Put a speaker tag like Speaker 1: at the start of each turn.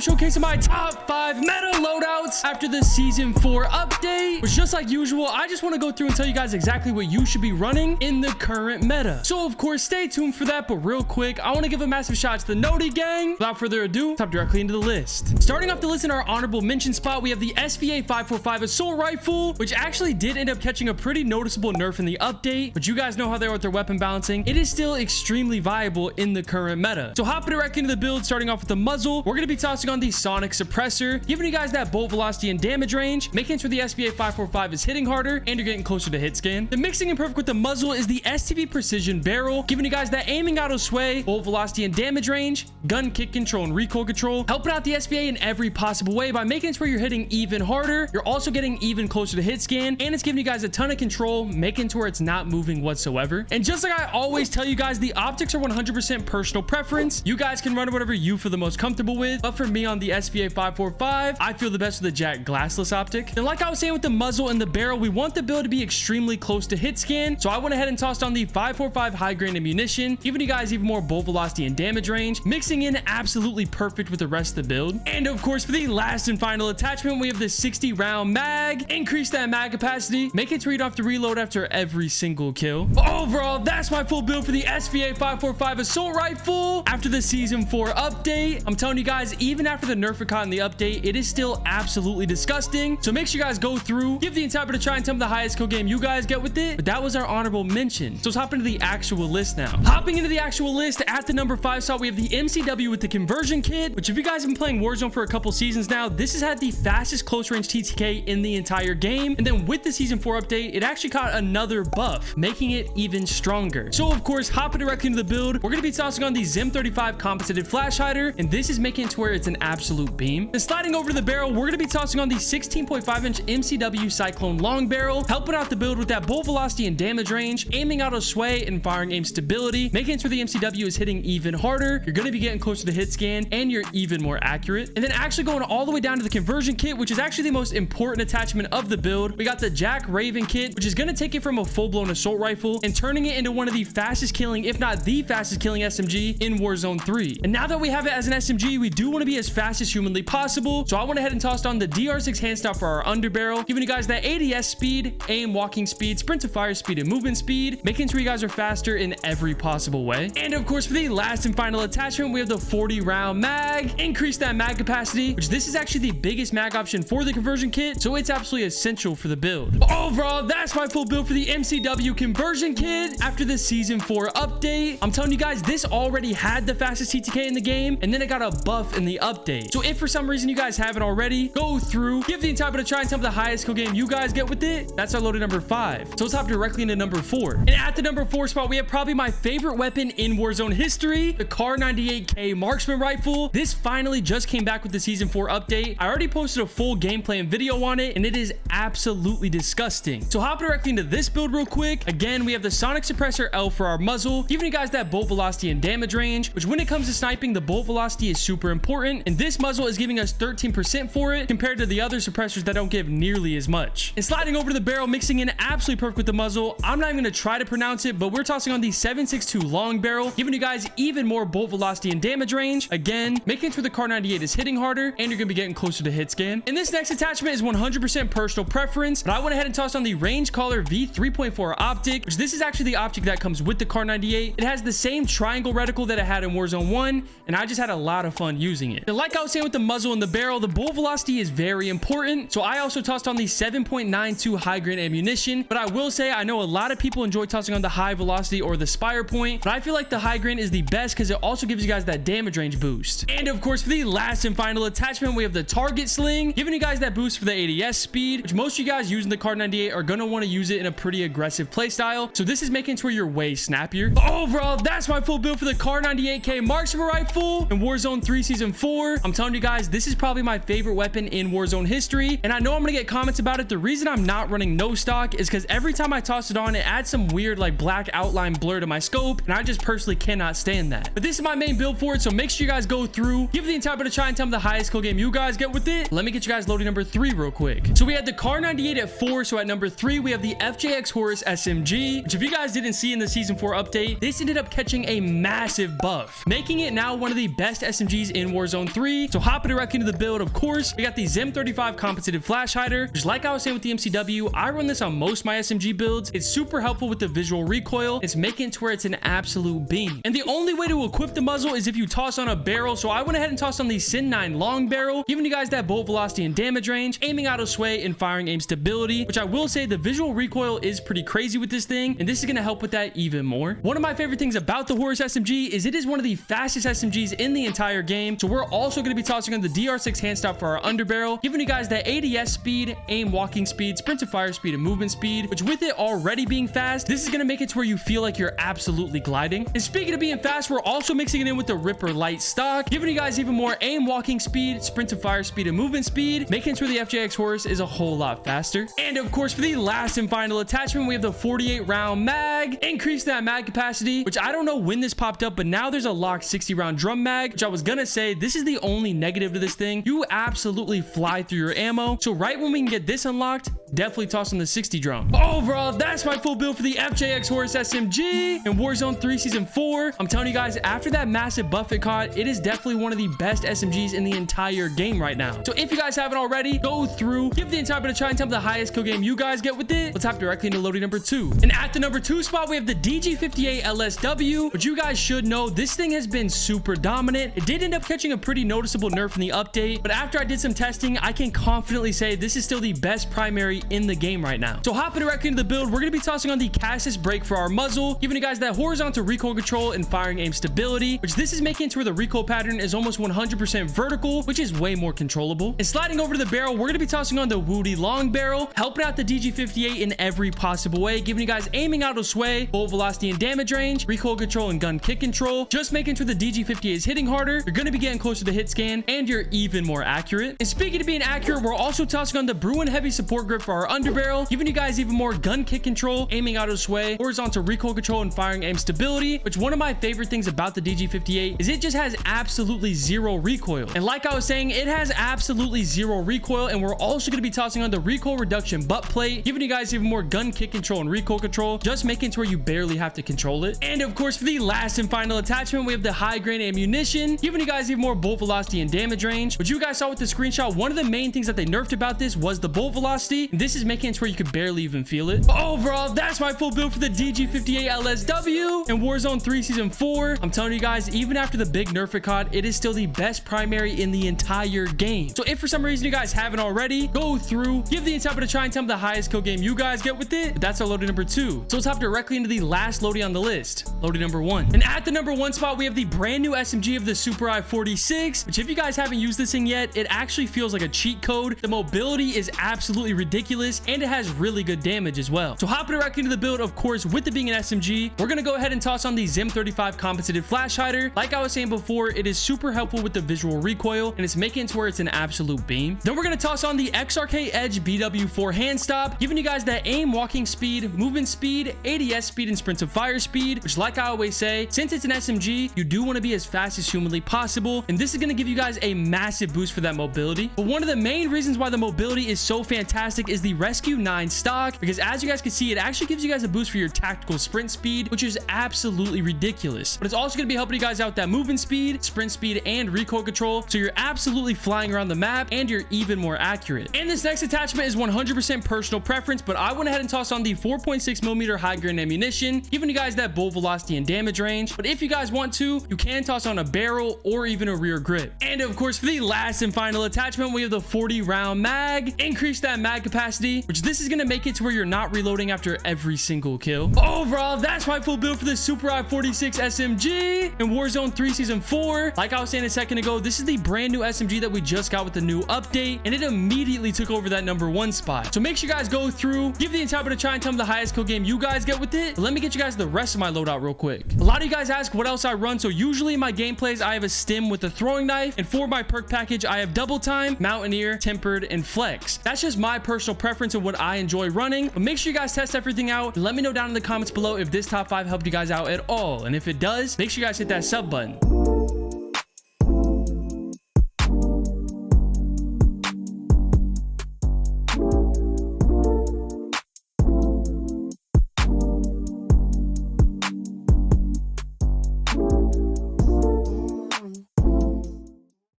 Speaker 1: showcasing my top 5 meta loadouts after the season 4 update. Which, just like usual, I just want to go through and tell you guys exactly what you should be running in the current meta. So of course, stay tuned for that. But real quick, I want to give a massive shout out to the Noti gang. Without further ado, let's hop directly into the list. Starting off the list in our honorable mention spot, we have the SVA 545 assault rifle, which actually did end up catching a pretty noticeable nerf in the update. But you guys know how they are with their weapon balancing. It is still extremely viable in the current meta. So hopping directly into the build, starting off with the muzzle, we're going to be tossing on the sonic suppressor, giving you guys that bolt velocity and damage range, making sure the SVA 545 is hitting harder and you're getting closer to hit scan. The mixing and perfect with the muzzle is the STV precision barrel, giving you guys that aiming auto sway, bolt velocity and damage range, gun kick control and recoil control, helping out the SVA in every possible way by making sure you're hitting even harder. You're also getting even closer to hit scan, and it's giving you guys a ton of control, making to where it's not moving whatsoever. And just like I always tell you guys, the optics are 100% personal preference. You guys can run whatever you feel the most comfortable with, but for me on the SVA 545, I feel the best with the Jack glassless optic. And like I was saying with the muzzle and the barrel, we want the build to be extremely close to hit scan, so I went ahead and tossed on the 545 high grain ammunition, giving you guys even more bolt velocity and damage range, mixing in absolutely perfect with the rest of the build. And of course, for the last and final attachment, we have the 60 round mag. Increase that mag capacity, make it so you don't have to reload after every single kill. But overall, that's my full build for the SVA 545 assault rifle after the season 4 update. I'm telling you guys, even after the nerf it caught in the update, it is still absolutely disgusting. So make sure you guys go through, give the entire bit a try, and tell me the highest kill game you guys get with it. But that was our honorable mention. So let's hop into the actual list now. Hopping into the actual list, at the number 5 slot, we have the MCW with the conversion kit, which if you guys have been playing Warzone for a couple seasons now, this has had the fastest close range TTK in the entire game. And then with the season 4 update, it actually caught another buff, making it even stronger. So of course, hopping directly into the build, we're going to be tossing on the Zim 35 compensated flash hider, and this is making it to where it's an absolute beam. And sliding over to the barrel, we're going to be tossing on the 16.5 inch MCW Cyclone long barrel, helping out the build with that bolt velocity and damage range, aiming auto sway and firing aim stability, making it so the MCW is hitting even harder. You're going to be getting closer to hit scan, and you're even more accurate. And then actually going all the way down to the conversion kit, which is actually the most important attachment of the build, we got the Jack Raven kit, which is going to take it from a full-blown assault rifle and turning it into one of the fastest killing, if not the fastest killing SMG in Warzone 3. And now that we have it as an SMG, we do want to be as fast as humanly possible. So I went ahead and tossed on the DR6 handstop for our underbarrel, giving you guys that ADS speed, aim, walking speed, sprint to fire speed, and movement speed, making sure you guys are faster in every possible way. And of course, for the last and final attachment, we have the 40 round mag. Increase that mag capacity, which this is actually the biggest mag option for the conversion kit, so it's absolutely essential for the build. But overall, that's my full build for the MCW conversion kit after the season 4 update. I'm telling you guys, this already had the fastest TTK in the game, and then it got a buff in the update. So if for some reason you guys haven't already, go through, give the entire bit a try, and tell me the highest kill game you guys get with it. That's our loaded number 5. So let's hop directly into number 4. And at the number 4 spot, we have probably my favorite weapon in Warzone history, the Kar 98K marksman rifle. This finally just came back with the season 4 update. I already posted a full gameplay and video on it, and it is absolutely disgusting. So hop directly into this build real quick. Again, we have the sonic suppressor L for our muzzle, giving you guys that bolt velocity and damage range, which when it comes to sniping, the bolt velocity is super important, and this muzzle is giving us 13% for it compared to the other suppressors that don't give nearly as much. And sliding over to the barrel, mixing in absolutely perfect with the muzzle, I'm not even going to try to pronounce it, but we're tossing on the 7.62 long barrel, giving you guys even more bolt velocity and damage range, again making sure the Kar 98 is hitting harder and you're gonna be getting closer to hit scan. And this next attachment is 100% personal preference, but I went ahead and tossed on the range caller V3.4 optic, which this is actually the optic that comes with the Kar 98. It has the same triangle reticle that it had in Warzone 1, and I just had a lot of fun using it. And like I was saying with the muzzle and the barrel, the bolt velocity is very important, so I also tossed on the 7.92 high grain ammunition. But I will say, I know a lot of people enjoy tossing on the high velocity or the spire point, but I feel like the high grain is the best because it also gives you guys that damage range boost. And of course, for the last and final attachment, we have the target sling, giving you guys that boost for the ADS speed, which most of you guys using the Kar 98 are gonna want to use it in a pretty aggressive playstyle. So this is making it where you're way snappier. But overall, that's my full build for the Kar 98K marksman rifle in Warzone 3 season 4. I'm telling you guys, this is probably my favorite weapon in Warzone history, and I know I'm gonna get comments about it. The reason I'm not running no stock is because every time I toss it on, it adds some weird like black outline blur to my scope, and I just personally cannot stand that. But this is my main build for it, so make sure you guys go through, give the entire bit a try, and tell me the highest kill game you guys get with it. Let me get you guys loading number 3 real quick. So we had the Kar 98 at 4, so at number 3 we have the FJX Horus SMG, which if you guys didn't see in the season 4 update, this ended up catching a massive buff, making it now one of the best SMGs in Warzone Warzone 3. So hopping directly into the build, of course, we got the Zim 35 compensated flash hider, which like I was saying with the MCW, I run this on most of my SMG builds. It's super helpful with the visual recoil. It's making it to where it's an absolute beam. And the only way to equip the muzzle is if you toss on a barrel. So I went ahead and tossed on the Sin 9 long barrel, giving you guys that bolt velocity and damage range, aiming auto sway, and firing aim stability, which I will say the visual recoil is pretty crazy with this thing, and this is going to help with that even more. One of my favorite things about the Horus SMG is it is one of the fastest SMGs in the entire game. So we're also going to be tossing on the DR6 hand stop for our underbarrel, giving you guys that ADS speed, aim walking speed, sprint to fire speed, and movement speed, which with it already being fast, this is going to make it to where you feel like you're absolutely gliding. And speaking of being fast, we're also mixing it in with the Ripper light stock, giving you guys even more aim walking speed, sprint to fire speed, and movement speed, making it to where the FJX Horus is a whole lot faster. And of course, for the last and final attachment, we have the 48 round mag. Increase that mag capacity, which I don't know when this popped up, but now there's a locked 60 round drum mag, which I was gonna say this is the only negative to this thing. You absolutely fly through your ammo. So right when we can get this unlocked, definitely toss on the 60 drum. Overall, that's my full build for the FJX Horus SMG in Warzone 3 Season 4. I'm telling you guys, after that massive buff it caught, it is definitely one of the best SMGs in the entire game right now. So if you guys haven't already, go through, give the entire bit a try, and tell me the highest kill game you guys get with it. Let's hop directly into loading number 2. And at the number 2 spot, we have the DG58 LSW, which you guys should know, this thing has been super dominant. It did end up catching a pretty noticeable nerf in the update, but after I did some testing, I can confidently say this is still the best primary in the game right now. So hopping directly into the build, we're going to be tossing on the Cassis brake for our muzzle, giving you guys that horizontal recoil control and firing aim stability, which this is making it to where the recoil pattern is almost 100% vertical, which is way more controllable. And sliding over to the barrel, we're going to be tossing on the Woody long barrel, helping out the DG58 in every possible way, giving you guys aiming auto sway, bolt velocity and damage range, recoil control and gun kick control, just making sure the DG58 is hitting harder. You're going to be getting closer to hit scan, and you're even more accurate. And speaking of being accurate, we're also tossing on the Bruin heavy support grip for our underbarrel, giving you guys even more gun kick control, aiming auto sway, horizontal recoil control, and firing aim stability, which one of my favorite things about the DG58 is it just has absolutely zero recoil. And like I was saying, it has absolutely zero recoil, and we're also going to be tossing on the recoil reduction butt plate, giving you guys even more gun kick control and recoil control, just making it to where you barely have to control it. And of course, for the last and final attachment, we have the high grain ammunition, giving you guys even more bolt velocity and damage range, which you guys saw with the screenshot. One of the main things that they nerfed about this was the bolt velocity. This is making it to where you could barely even feel it. But overall, that's my full build for the DG58 LSW in Warzone 3 Season 4. I'm telling you guys, even after the big nerf it caught, it is still the best primary in the entire game. So if for some reason you guys haven't already, go through, give the entire bit a try, and tell me the highest kill game you guys get with it. But that's our loading number 2. So let's hop directly into the last loading on the list, loading number 1. And at the number 1 spot, we have the brand new SMG of the superi 46, which if you guys haven't used this thing yet, it actually feels like a cheat code. The mobility is absolutely ridiculous, and it has really good damage as well. So hopping directly into the build, of course, with it being an SMG, we're gonna go ahead and toss on the Zim 35 compensated flash hider. Like I was saying before, it is super helpful with the visual recoil, and it's making it to where it's an absolute beam. Then we're gonna toss on the XRK Edge BW4 hand stop, giving you guys that aim walking speed, movement speed, ADS speed, and sprint to fire speed, which like I always say, since it's an SMG, you do want to be as fast as humanly possible, and this is going to give you guys a massive boost for that mobility. But one of the main reasons why the mobility is so fantastic is the Rescue 9 stock, because as you guys can see, it actually gives you guys a boost for your tactical sprint speed, which is absolutely ridiculous. But it's also going to be helping you guys out that movement speed, sprint speed, and recoil control, so you're absolutely flying around the map, and you're even more accurate. And this next attachment is 100% personal preference, but I went ahead and tossed on the 4.6mm high grain ammunition, giving you guys that bolt velocity and damage range. But if you guys want to, you can toss on a barrel or even a rear grip. And of course, for the last and final attachment, we have the 40 round mag. Increase that mag capacity, which this is going to make it to where you're not reloading after every single kill. But overall, that's my full build for the superi 46 SMG in Warzone 3 Season 4. Like I was saying a second ago, this is the brand new SMG that we just got with the new update, and it immediately took over that number 1 spot. So make sure you guys go through, give the entire bit a try, and tell me the highest kill game you guys get with it. But let me get you guys the rest of my loadout real quick. A lot of you guys ask what else I run. So usually in my gameplays, I have a stim with a throwing knife, and for my perk package, I have double time, mountaineer, tempered, and flex. That's just my personal preference and what I enjoy running. But make sure you guys test everything out, and let me know down in the comments below if this top 5 helped you guys out at all. And if it does, make sure you guys hit that sub button.